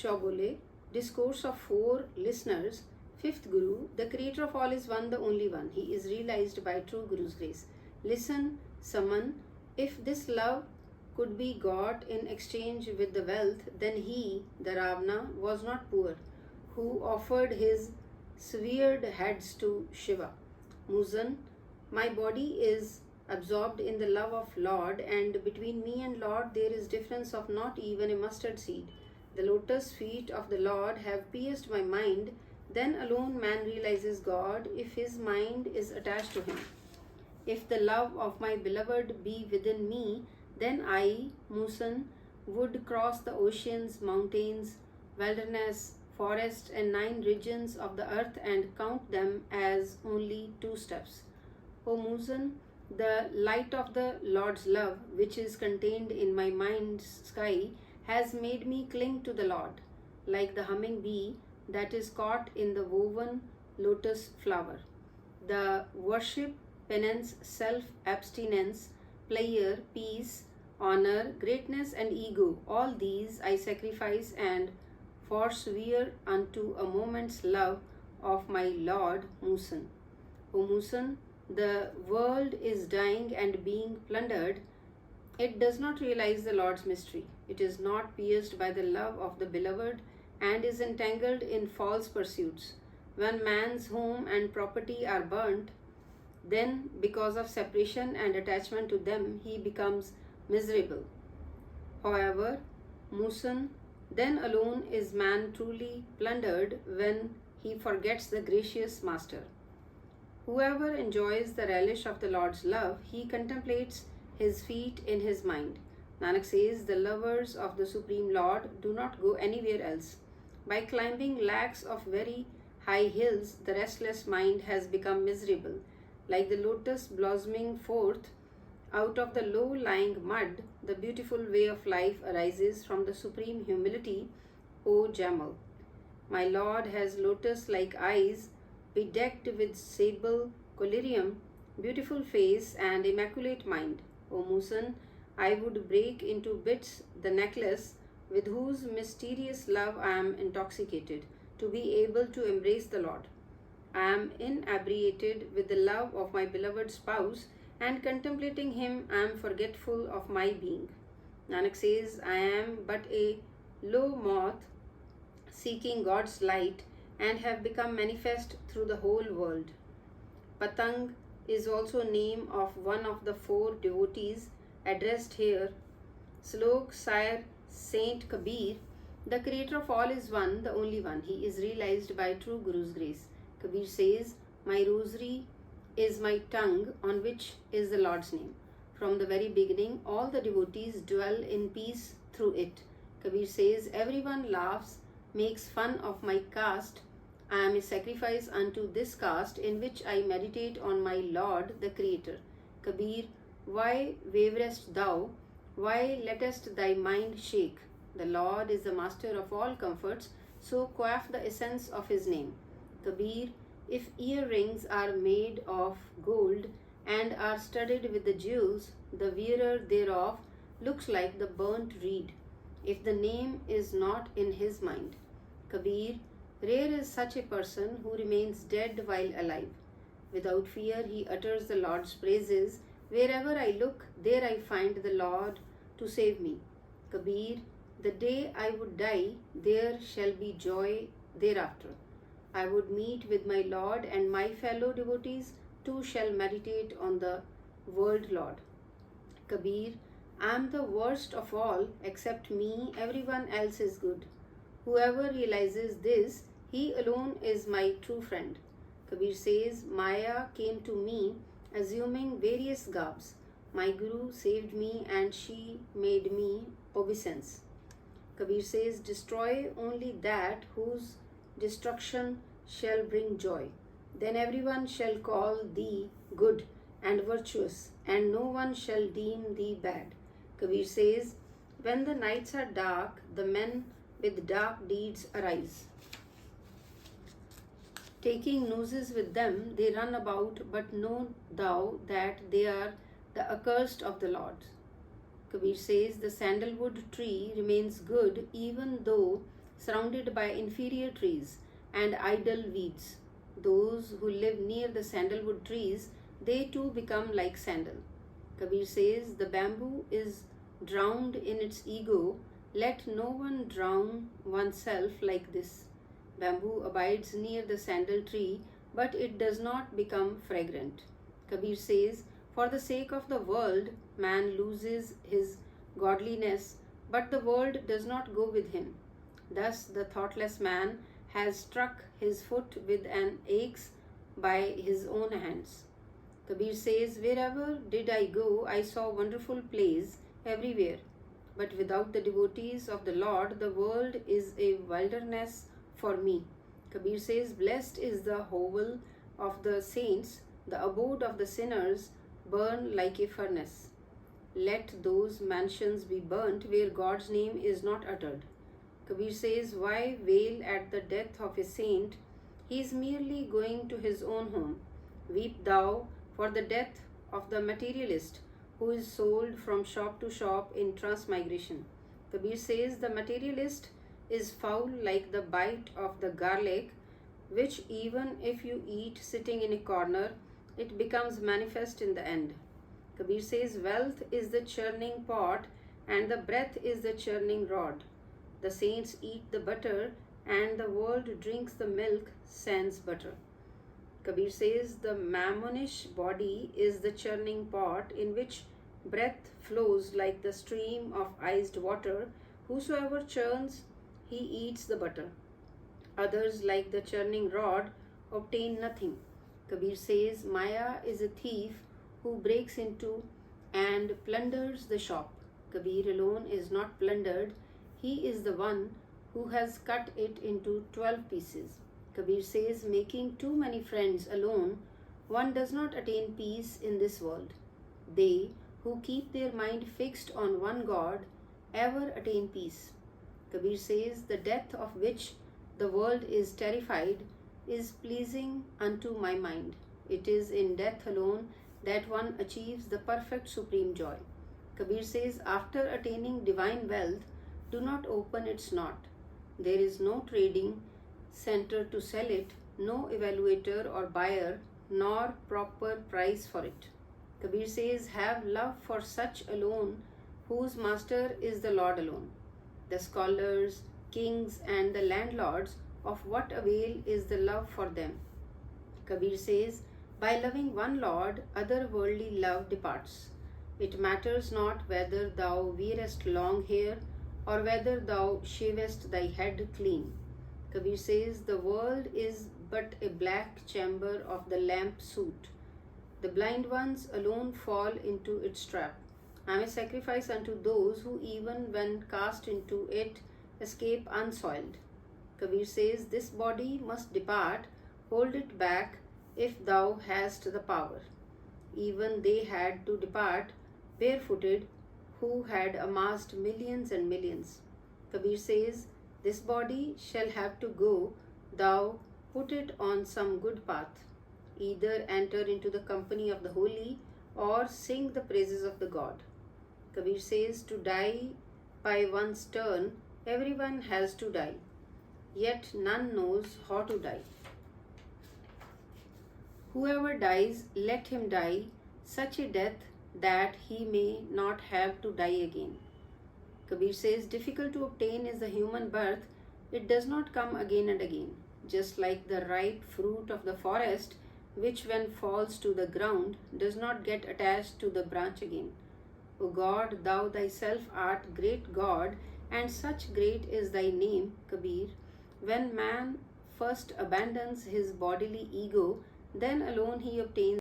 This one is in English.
Chobole, Discourse of Four Listeners, Fifth Guru, the Creator of all is one, the only one. He is realized by true Guru's grace. Listen, Saman, if this love could be got in exchange with the wealth, then he, the Ravana, was not poor, who offered his severed heads to Shiva. Muzan, my body is absorbed in the love of Lord, and between me and Lord there is difference of not even a mustard seed. The lotus feet of the Lord have pierced my mind. Then alone man realizes God if his mind is attached to him. If the love of my beloved be within me, then I, Musan, would cross the oceans, mountains, wilderness, forest, and 9 regions of the earth and count them as only 2 steps. O Musan, the light of the Lord's love, which is contained in my mind's sky, has made me cling to the Lord, like the humming bee that is caught in the woven lotus flower. The worship, penance, self-abstinence, prayer, peace, honor, greatness, and ego, all these I sacrifice and forswear unto a moment's love of my Lord Musan. O Musan, the world is dying and being plundered. It does not realize the Lord's mystery. It is not pierced by the love of the beloved and is entangled in false pursuits. When man's home and property are burnt, then because of separation and attachment to them, he becomes miserable. However, Musan, then alone is man truly plundered when he forgets the gracious Master. Whoever enjoys the relish of the Lord's love, he contemplates his feet in his mind. Nanak says, the lovers of the Supreme Lord do not go anywhere else. By climbing lakhs of very high hills, the restless mind has become miserable. Like the lotus blossoming forth out of the low-lying mud, the beautiful way of life arises from the supreme humility, O Jamal. My Lord has lotus-like eyes, bedecked with sable collyrium, beautiful face, and immaculate mind. O Musan, I would break into bits the necklace with whose mysterious love I am intoxicated, to be able to embrace the Lord. I am inebriated with the love of my beloved spouse, and contemplating him I am forgetful of my being. Nanak says, I am but a low moth seeking God's light and have become manifest through the whole world. Patang is also name of one of the 4 devotees addressed here. Slok Sire Saint Kabir, the Creator of all is one, the only one. He is realized by true Guru's grace. Kabir says, my rosary is my tongue on which is the Lord's name. From the very beginning, all the devotees dwell in peace through it. Kabir says, everyone laughs, makes fun of my caste. I am a sacrifice unto this caste in which I meditate on my Lord, the Creator. Kabir, why waverest thou? Why lettest thy mind shake? The Lord is the master of all comforts, so quaff the essence of his name. Kabir, if earrings are made of gold and are studded with the jewels, the wearer thereof looks like the burnt reed, if the name is not in his mind. Kabir, rare is such a person who remains dead while alive. Without fear he utters the Lord's praises. Wherever I look, there I find the Lord to save me. Kabir, the day I would die, there shall be joy thereafter. I would meet with my Lord, and my fellow devotees too shall meditate on the world Lord. Kabir, I am the worst of all. Except me, everyone else is good. Whoever realizes this, he alone is my true friend. Kabir says, Maya came to me assuming various garbs. My Guru saved me and she made me obeisance. Kabir says, destroy only that whose destruction shall bring joy. Then everyone shall call thee good and virtuous, and no one shall deem thee bad. Kabir says, when the nights are dark, the men with dark deeds arise. Taking nooses with them, they run about, but know thou that they are the accursed of the Lord. Kabir says, the sandalwood tree remains good even though surrounded by inferior trees and idle weeds. Those who live near the sandalwood trees, they too become like sandal. Kabir says, the bamboo is drowned in its ego. Let no one drown oneself like this. Bamboo abides near the sandal tree, but it does not become fragrant. Kabir says, for the sake of the world, man loses his godliness, but the world does not go with him. Thus, the thoughtless man has struck his foot with an axe by his own hands. Kabir says, wherever did I go, I saw wonderful plays everywhere. But without the devotees of the Lord, the world is a wilderness for me. Kabir says, blessed is the hovel of the saints, the abode of the sinners burn like a furnace. Let those mansions be burnt where God's name is not uttered. Kabir says, why wail at the death of a saint? He is merely going to his own home. Weep thou for the death of the materialist who is sold from shop to shop in transmigration. Kabir says, the materialist is foul like the bite of the garlic, which even if you eat sitting in a corner, it becomes manifest in the end. Kabir says, wealth is the churning pot and the breath is the churning rod. The saints eat the butter and the world drinks the milk sans butter. Kabir says, the mammonish body is the churning pot in which breath flows like the stream of iced water. Whosoever churns, he eats the butter. Others, like the churning rod, obtain nothing. Kabir says, Maya is a thief who breaks into and plunders the shop. Kabir alone is not plundered. He is the one who has cut it into 12 pieces. Kabir says, making too many friends alone, one does not attain peace in this world. They who keep their mind fixed on one God ever attain peace. Kabir says, the death of which the world is terrified is pleasing unto my mind. It is in death alone that one achieves the perfect supreme joy. Kabir says, after attaining divine wealth, do not open its knot. There is no trading center to sell it, no evaluator or buyer, nor proper price for it. Kabir says, have love for such alone, whose master is the Lord alone. The scholars, kings, and the landlords, of what avail is the love for them? Kabir says, by loving one Lord, otherworldly love departs. It matters not whether thou wearest long hair, or whether thou shavest thy head clean. Kabir says, the world is but a black chamber of the lamp suit. The blind ones alone fall into its trap. I am a sacrifice unto those who, even when cast into it, escape unsoiled. Kabir says, this body must depart, hold it back if thou hast the power. Even they had to depart barefooted who had amassed millions and millions. Kabir says, this body shall have to go, thou put it on some good path. Either enter into the company of the holy or sing the praises of the God. Kabir says, to die by one's turn, everyone has to die, yet none knows how to die. Whoever dies, let him die such a death that he may not have to die again. Kabir says, difficult to obtain is the human birth. It does not come again and again. Just like the ripe fruit of the forest, which when falls to the ground, does not get attached to the branch again. O God, thou thyself art great God, and such great is thy name, Kabir. When man first abandons his bodily ego, then alone he obtains